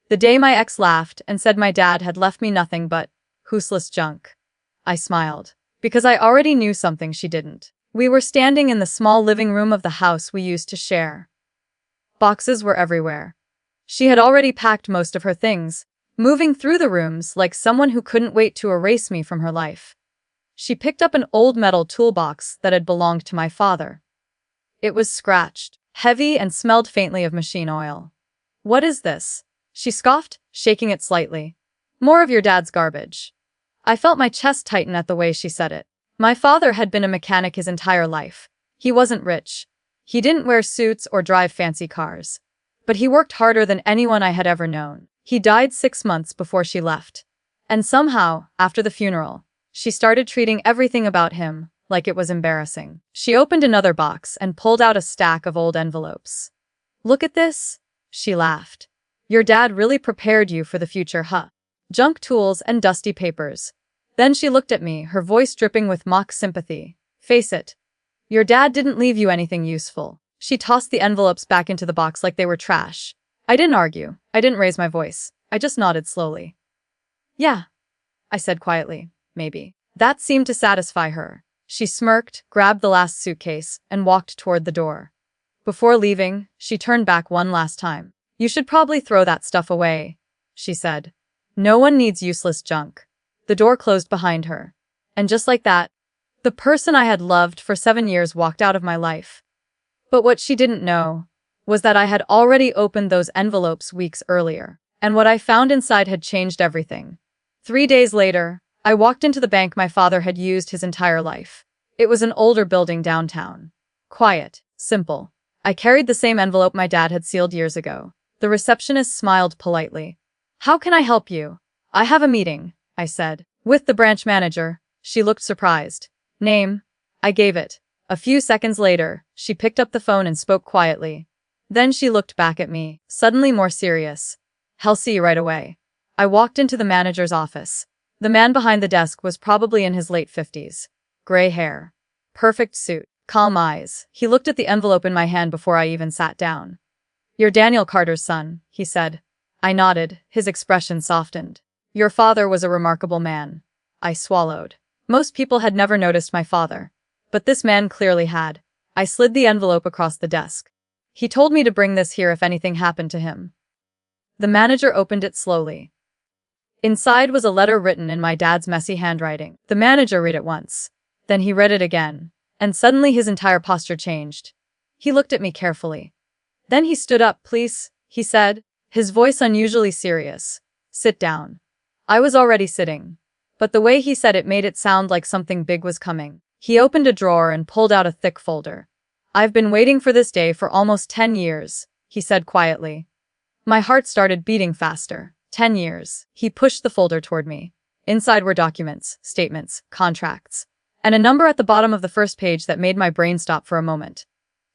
The day my ex laughed and said my dad had left me nothing but useless junk. I smiled, because I already knew something she didn't. We were standing in the small living room of the house we used to share. Boxes were everywhere. She had already packed most of her things, moving through the rooms like someone who couldn't wait to erase me from her life. She picked up an old metal toolbox that had belonged to my father. It was scratched, heavy, and smelled faintly of machine oil. "What is this?" she scoffed, shaking it slightly. "More of your dad's garbage." I felt my chest tighten at the way she said it. My father had been a mechanic his entire life. He wasn't rich. He didn't wear suits or drive fancy cars. But he worked harder than anyone I had ever known. He died 6 months before she left. And somehow, after the funeral, she started treating everything about him like it was embarrassing. She opened another box and pulled out a stack of old envelopes. "Look at this," she laughed. "Your dad really prepared you for the future, huh? Junk tools and dusty papers." Then she looked at me, her voice dripping with mock sympathy. "Face it. Your dad didn't leave you anything useful." She tossed the envelopes back into the box like they were trash. I didn't argue. I didn't raise my voice. I just nodded slowly. "Yeah," I said quietly. "Maybe." That seemed to satisfy her. She smirked, grabbed the last suitcase, and walked toward the door. Before leaving, she turned back one last time. "You should probably throw that stuff away," she said. "No one needs useless junk." The door closed behind her. And just like that, the person I had loved for 7 years walked out of my life. But what she didn't know was that I had already opened those envelopes weeks earlier, and what I found inside had changed everything. 3 days later, I walked into the bank my father had used his entire life. It was an older building downtown. Quiet, simple. I carried the same envelope my dad had sealed years ago. The receptionist smiled politely. "How can I help you?" "I have a meeting," I said. "With the branch manager." She looked surprised. "Name?" I gave it. A few seconds later, she picked up the phone and spoke quietly. Then she looked back at me, suddenly more serious. "I'll see you right away." I walked into the manager's office. The man behind the desk was probably in his late 50s. Gray hair. Perfect suit. Calm eyes. He looked at the envelope in my hand before I even sat down. "You're Daniel Carter's son," he said. I nodded, his expression softened. "Your father was a remarkable man." I swallowed. Most people had never noticed my father. But this man clearly had. I slid the envelope across the desk. "He told me to bring this here if anything happened to him." The manager opened it slowly. Inside was a letter written in my dad's messy handwriting. The manager read it once. Then he read it again. And suddenly his entire posture changed. He looked at me carefully. Then he stood up. "Please," he said, his voice unusually serious. "Sit down." I was already sitting. But the way he said it made it sound like something big was coming. He opened a drawer and pulled out a thick folder. "I've been waiting for this day for almost 10 years, he said quietly. My heart started beating faster. 10 years. He pushed the folder toward me. Inside were documents, statements, contracts, and a number at the bottom of the first page that made my brain stop for a moment.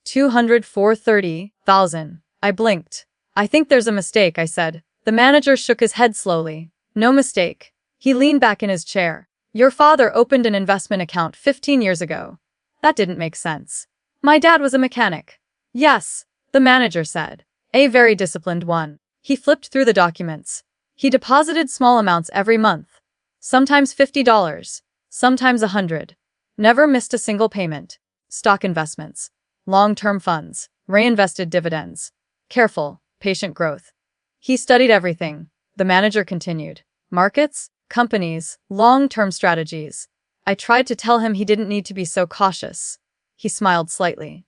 230,000. I blinked. "I think there's a mistake," I said. The manager shook his head slowly. "No mistake." He leaned back in his chair. "Your father opened an investment account 15 years ago. That didn't make sense. My dad was a mechanic." "Yes," the manager said. "A very disciplined one." He flipped through the documents. He deposited small amounts every month. Sometimes $50, sometimes $100. Never missed a single payment. Stock investments. Long-term funds. Reinvested dividends. Careful, patient growth. He studied everything, the manager continued. Markets, companies, long-term strategies. I tried to tell him he didn't need to be so cautious. He smiled slightly.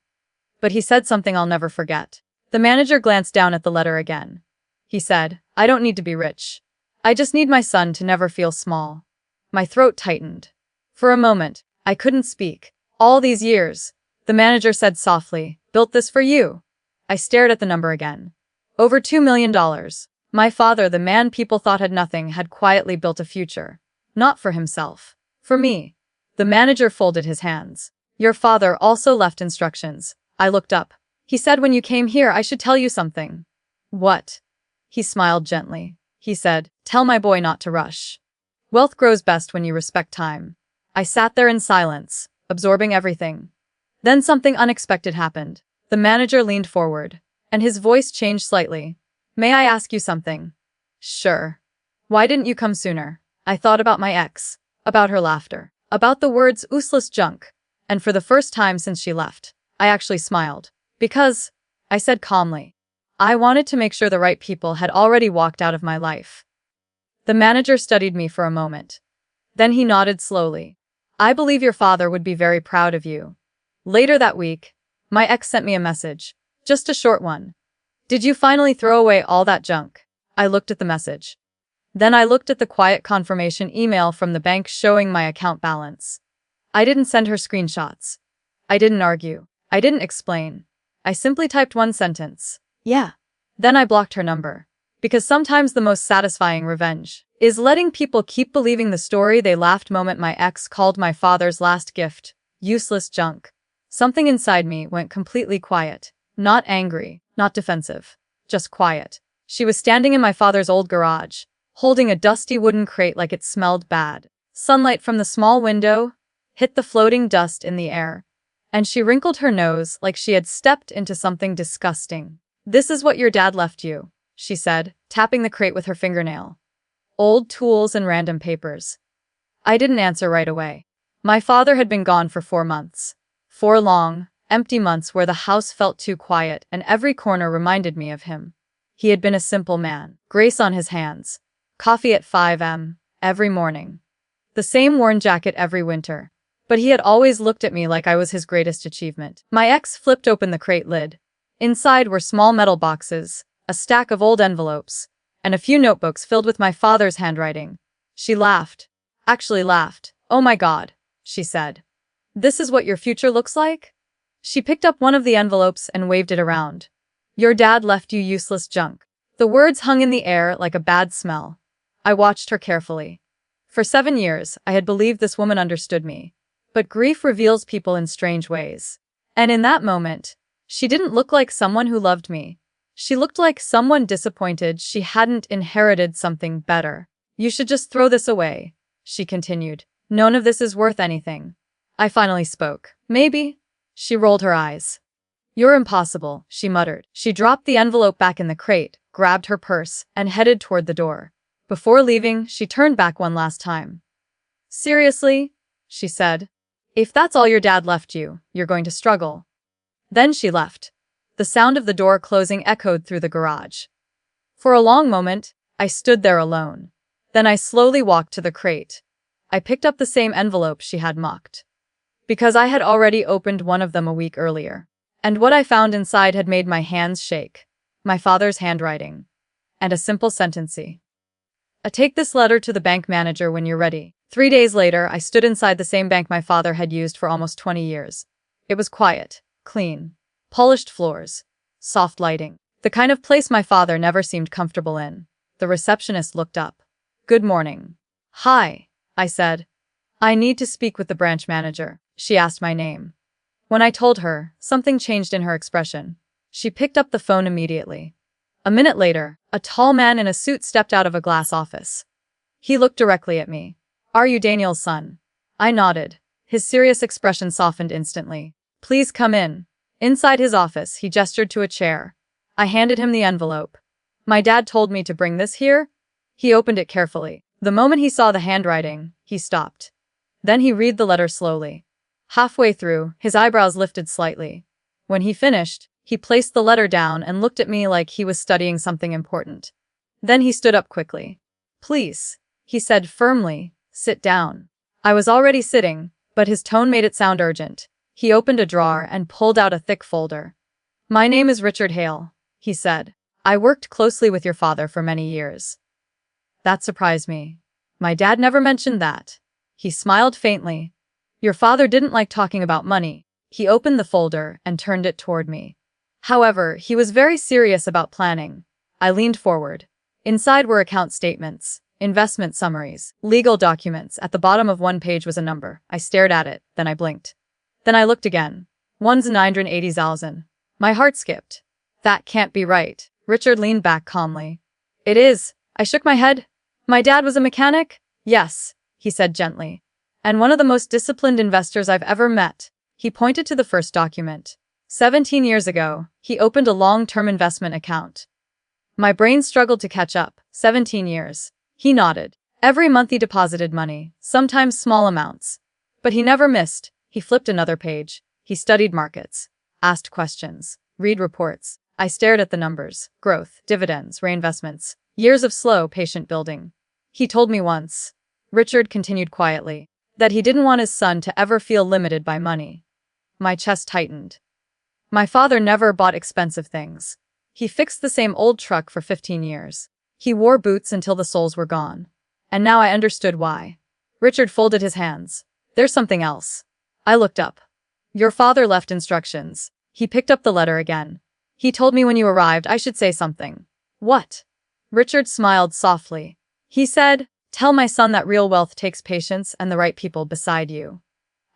But he said something I'll never forget. The manager glanced down at the letter again. He said, "I don't need to be rich. I just need my son to never feel small." My throat tightened. For a moment, I couldn't speak. "All these years," the manager said softly, "built this for you." I stared at the number again. Over $2 million. My father, the man people thought had nothing, had quietly built a future. Not for himself. For me. The manager folded his hands. "Your father also left instructions." I looked up. "He said when you came here I should tell you something." "What?" He smiled gently. He said, "Tell my boy not to rush. Wealth grows best when you respect time." I sat there in silence, absorbing everything. Then something unexpected happened. The manager leaned forward, and his voice changed slightly. "May I ask you something?" Sure. Why didn't you come sooner? I thought about my ex, about her laughter, about the words useless junk, and for the first time since she left, I actually smiled. Because, I said calmly, I wanted to make sure the right people had already walked out of my life. The manager studied me for a moment. Then he nodded slowly. I believe your father would be very proud of you. Later that week, my ex sent me a message. Just a short one. Did you finally throw away all that junk? I looked at the message. Then I looked at the quiet confirmation email from the bank showing my account balance. I didn't send her screenshots. I didn't argue. I didn't explain. I simply typed one sentence. Yeah. Then I blocked her number. Because sometimes the most satisfying revenge is letting people keep believing the story they laughed moment my ex called my father's last gift useless junk. Something inside me went completely quiet. Not angry, not defensive. Just quiet. She was standing in my father's old garage, holding a dusty wooden crate like it smelled bad. Sunlight from the small window hit the floating dust in the air, and she wrinkled her nose like she had stepped into something disgusting. This is what your dad left you, she said, tapping the crate with her fingernail. Old tools and random papers. I didn't answer right away. My father had been gone for 4 months. 4 long, empty months where the house felt too quiet and every corner reminded me of him. He had been a simple man, grace on his hands, coffee at 5 a.m. every morning, the same worn jacket every winter. But he had always looked at me like I was his greatest achievement. My ex flipped open the crate lid. Inside were small metal boxes, a stack of old envelopes, and a few notebooks filled with my father's handwriting. She laughed. Actually laughed. Oh my God, she said. This is what your future looks like? She picked up one of the envelopes and waved it around. Your dad left you useless junk. The words hung in the air like a bad smell. I watched her carefully. For 7 years, I had believed this woman understood me. But grief reveals people in strange ways. And in that moment, she didn't look like someone who loved me. She looked like someone disappointed she hadn't inherited something better. You should just throw this away, she continued. None of this is worth anything. I finally spoke. Maybe. She rolled her eyes. You're impossible, she muttered. She dropped the envelope back in the crate, grabbed her purse, and headed toward the door. Before leaving, she turned back one last time. Seriously? She said. If that's all your dad left you, you're going to struggle. Then she left. The sound of the door closing echoed through the garage. For a long moment, I stood there alone. Then I slowly walked to the crate. I picked up the same envelope she had mocked. Because I had already opened one of them a week earlier. And what I found inside had made my hands shake. My father's handwriting. And a simple sentence. Take this letter to the bank manager when you're ready. 3 days later, I stood inside the same bank my father had used for almost 20 years. It was quiet, clean, polished floors, soft lighting. The kind of place my father never seemed comfortable in. The receptionist looked up. Good morning. Hi, I said. I need to speak with the branch manager. She asked my name. When I told her, something changed in her expression. She picked up the phone immediately. A minute later, a tall man in a suit stepped out of a glass office. He looked directly at me. Are you Daniel's son? I nodded. His serious expression softened instantly. Please come in. Inside his office, he gestured to a chair. I handed him the envelope. My dad told me to bring this here. He opened it carefully. The moment he saw the handwriting, he stopped. Then he read the letter slowly. Halfway through, his eyebrows lifted slightly. When he finished, he placed the letter down and looked at me like he was studying something important. Then he stood up quickly. Please, he said firmly. Sit down. I was already sitting, but his tone made it sound urgent. He opened a drawer and pulled out a thick folder. My name is Richard Hale, he said. I worked closely with your father for many years. That surprised me. My dad never mentioned that. He smiled faintly. Your father didn't like talking about money. He opened the folder and turned it toward me. However, he was very serious about planning. I leaned forward. Inside were account statements, investment summaries, legal documents. At the bottom of one page was a number. I stared at it, then I blinked. Then I looked again. 1,980,000. My heart skipped. That can't be right. Richard leaned back calmly. It is. I shook my head. My dad was a mechanic? Yes, he said gently. And one of the most disciplined investors I've ever met. He pointed to the first document. 17 years ago, he opened a long-term investment account. My brain struggled to catch up. 17 years. He nodded. Every month he deposited money, sometimes small amounts. But he never missed. He flipped another page. He studied markets, asked questions, read reports. I stared at the numbers. Growth, dividends, reinvestments. Years of slow, patient building. He told me once, Richard continued quietly, that he didn't want his son to ever feel limited by money. My chest tightened. My father never bought expensive things. He fixed the same old truck for 15 years. He wore boots until the soles were gone. And now I understood why. Richard folded his hands. There's something else. I looked up. Your father left instructions. He picked up the letter again. He told me when you arrived I should say something. What? Richard smiled softly. He said, tell my son that real wealth takes patience and the right people beside you.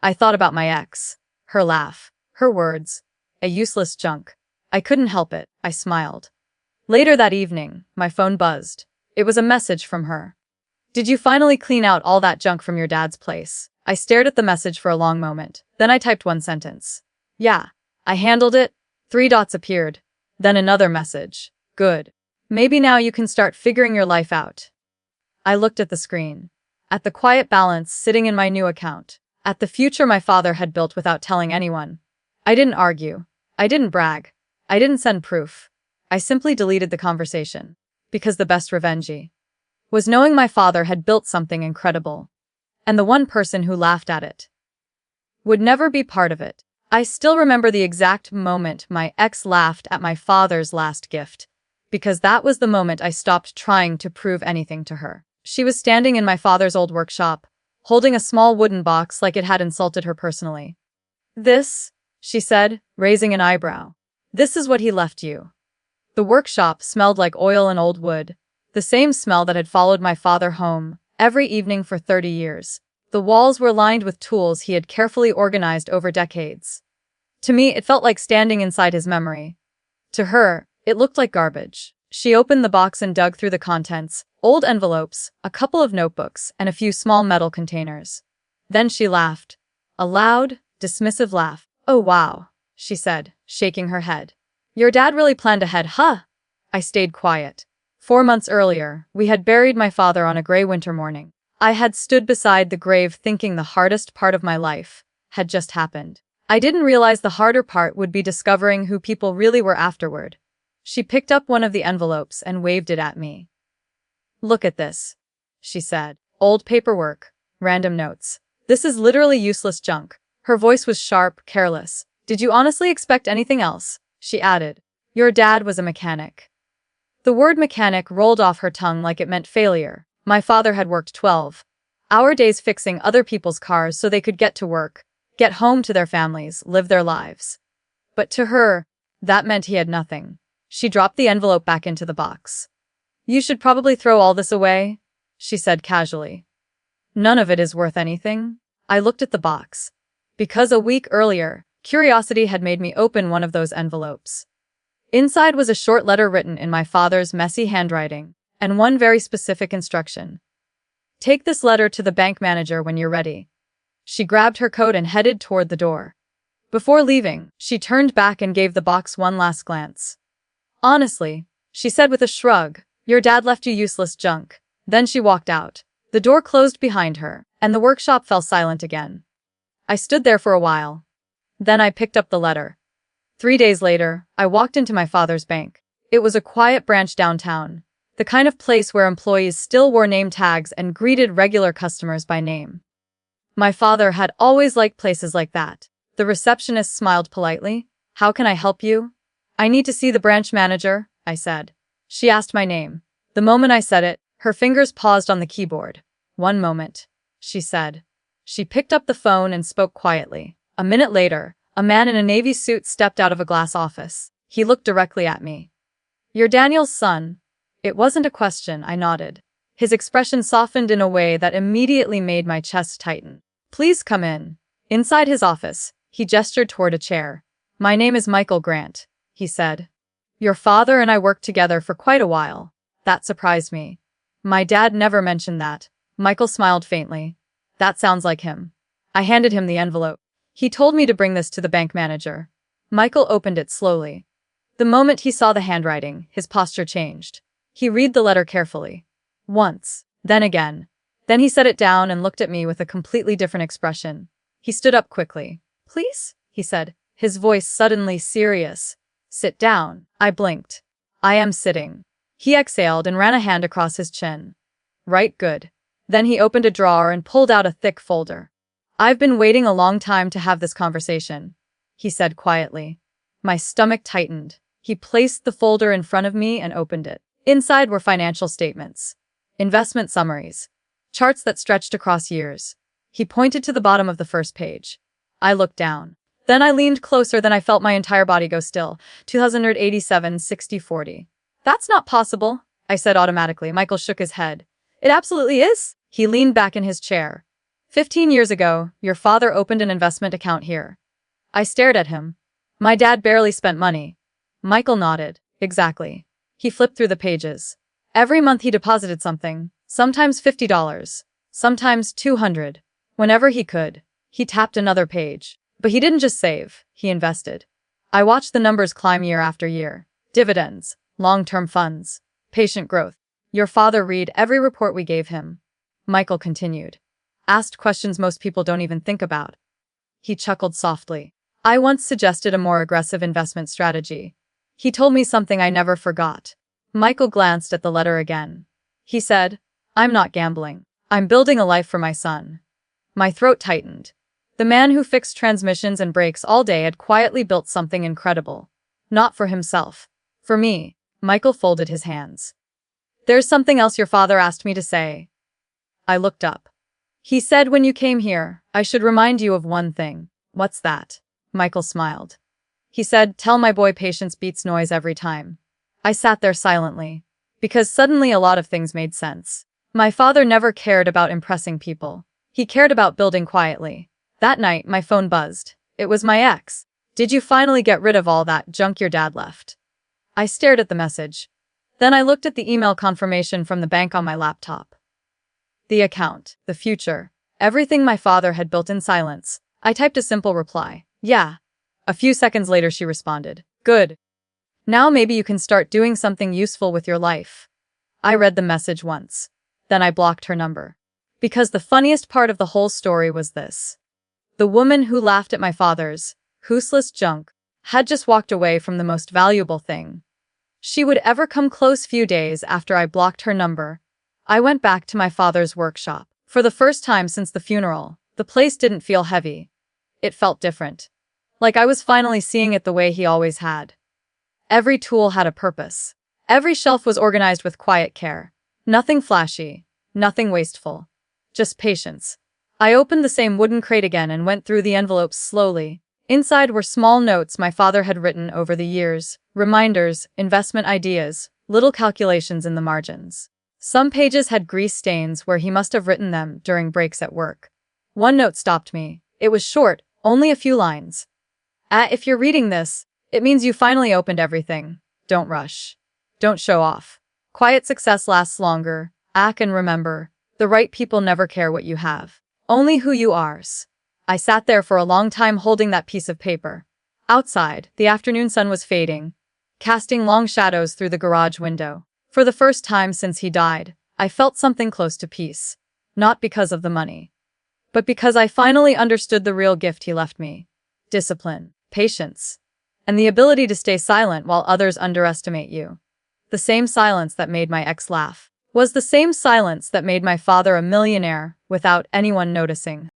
I thought about my ex. Her laugh. Her words. A useless junk. I couldn't help it. I smiled. Later that evening, my phone buzzed. It was a message from her. Did you finally clean out all that junk from your dad's place? I stared at the message for a long moment. Then I typed one sentence. Yeah, I handled it. 3 dots appeared. Then another message. Good. Maybe now you can start figuring your life out. I looked at the screen. At the quiet balance sitting in my new account. At the future my father had built without telling anyone. I didn't argue. I didn't brag. I didn't send proof. I simply deleted the conversation. Because the best revenge was knowing my father had built something incredible. And the one person who laughed at it would never be part of it. I still remember the exact moment my ex laughed at my father's last gift. Because that was the moment I stopped trying to prove anything to her. She was standing in my father's old workshop, holding a small wooden box like it had insulted her personally. This, she said, raising an eyebrow. This is what he left you. The workshop smelled like oil and old wood, the same smell that had followed my father home every evening for 30 years. The walls were lined with tools he had carefully organized over decades. To me, it felt like standing inside his memory. To her, it looked like garbage. She opened the box and dug through the contents, old envelopes, a couple of notebooks, and a few small metal containers. Then she laughed. A loud, dismissive laugh. Oh wow, she said, shaking her head. Your dad really planned ahead, huh? I stayed quiet. 4 months earlier, we had buried my father on a gray winter morning. I had stood beside the grave thinking the hardest part of my life had just happened. I didn't realize the harder part would be discovering who people really were afterward. She picked up one of the envelopes and waved it at me. Look at this, she said. Old paperwork, random notes. This is literally useless junk. Her voice was sharp, careless. Did you honestly expect anything else? She added. Your dad was a mechanic. The word mechanic rolled off her tongue like it meant failure. My father had worked 12-hour days fixing other people's cars so they could get to work, get home to their families, live their lives. But to her, that meant he had nothing. She dropped the envelope back into the box. You should probably throw all this away, she said casually. None of it is worth anything. I looked at the box. Because a week earlier, curiosity had made me open one of those envelopes. Inside was a short letter written in my father's messy handwriting, and one very specific instruction. Take this letter to the bank manager when you're ready. She grabbed her coat and headed toward the door. Before leaving, she turned back and gave the box one last glance. Honestly, she said with a shrug, your dad left you useless junk. Then she walked out. The door closed behind her, and the workshop fell silent again. I stood there for a while. Then I picked up the letter. 3 days later, I walked into my father's bank. It was a quiet branch downtown, the kind of place where employees still wore name tags and greeted regular customers by name. My father had always liked places like that. The receptionist smiled politely. How can I help you? I need to see the branch manager, I said. She asked my name. The moment I said it, her fingers paused on the keyboard. 1 moment, she said. She picked up the phone and spoke quietly. A minute later, a man in a navy suit stepped out of a glass office. He looked directly at me. You're Daniel's son. It wasn't a question, I nodded. His expression softened in a way that immediately made my chest tighten. Please come in. Inside his office, he gestured toward a chair. My name is Michael Grant, he said. Your father and I worked together for quite a while. That surprised me. My dad never mentioned that. Michael smiled faintly. That sounds like him. I handed him the envelope. He told me to bring this to the bank manager. Michael opened it slowly. The moment he saw the handwriting, his posture changed. He read the letter carefully. Once, then again. Then he set it down and looked at me with a completely different expression. He stood up quickly. "Please?" he said, his voice suddenly serious. "Sit down." I blinked. "I am sitting." He exhaled and ran a hand across his chin. "Right, good." Then he opened a drawer and pulled out a thick folder. "I've been waiting a long time to have this conversation," he said quietly. My stomach tightened. He placed the folder in front of me and opened it. Inside were financial statements, investment summaries, charts that stretched across years. He pointed to the bottom of the first page. I looked down. Then I leaned closer, then I felt my entire body go still. 287, 60, 40. "That's not possible," I said automatically. Michael shook his head. "It absolutely is." He leaned back in his chair. 15 years ago, your father opened an investment account here." I stared at him. "My dad barely spent money." Michael nodded. "Exactly." He flipped through the pages. Every month he deposited something, sometimes $50, sometimes $200. Whenever he could, he tapped another page. But he didn't just save, he invested. I watched the numbers climb year after year. Dividends, long-term funds, patient growth. Your father read every report we gave him. Michael continued. Asked questions most people don't even think about. He chuckled softly. I once suggested a more aggressive investment strategy. He told me something I never forgot. Michael glanced at the letter again. He said, "I'm not gambling. I'm building a life for my son." My throat tightened. The man who fixed transmissions and brakes all day had quietly built something incredible. Not for himself. For me. Michael folded his hands. "There's something else your father asked me to say." I looked up. "He said when you came here, I should remind you of one thing." "What's that?" Michael smiled. He said, "Tell my boy patience beats noise every time." I sat there silently. Because suddenly a lot of things made sense. My father never cared about impressing people. He cared about building quietly. That night, my phone buzzed. It was my ex. "Did you finally get rid of all that junk your dad left?" I stared at the message. Then I looked at the email confirmation from the bank on my laptop. The account, the future, everything my father had built in silence. I typed a simple reply. "Yeah." A few seconds later she responded. "Good. Now maybe you can start doing something useful with your life." I read the message once. Then I blocked her number. Because the funniest part of the whole story was this. The woman who laughed at my father's useless junk had just walked away from the most valuable thing she would ever come close. Few days after I blocked her number, I went back to my father's workshop. For the first time since the funeral, the place didn't feel heavy. It felt different. Like I was finally seeing it the way he always had. Every tool had a purpose. Every shelf was organized with quiet care. Nothing flashy, nothing wasteful. Just patience. I opened the same wooden crate again and went through the envelopes slowly. Inside were small notes my father had written over the years, reminders, investment ideas, little calculations in the margins. Some pages had grease stains where he must have written them during breaks at work. One note stopped me. It was short, only a few lines. If you're reading this, it means you finally opened everything. Don't rush. Don't show off. Quiet success lasts longer. And remember, the right people never care what you have. Only who you are. I sat there for a long time holding that piece of paper. Outside, the afternoon sun was fading, casting long shadows through the garage window. For the first time since he died, I felt something close to peace. Not because of the money, but because I finally understood the real gift he left me. Discipline, patience, and the ability to stay silent while others underestimate you. The same silence that made my ex laugh was the same silence that made my father a millionaire without anyone noticing.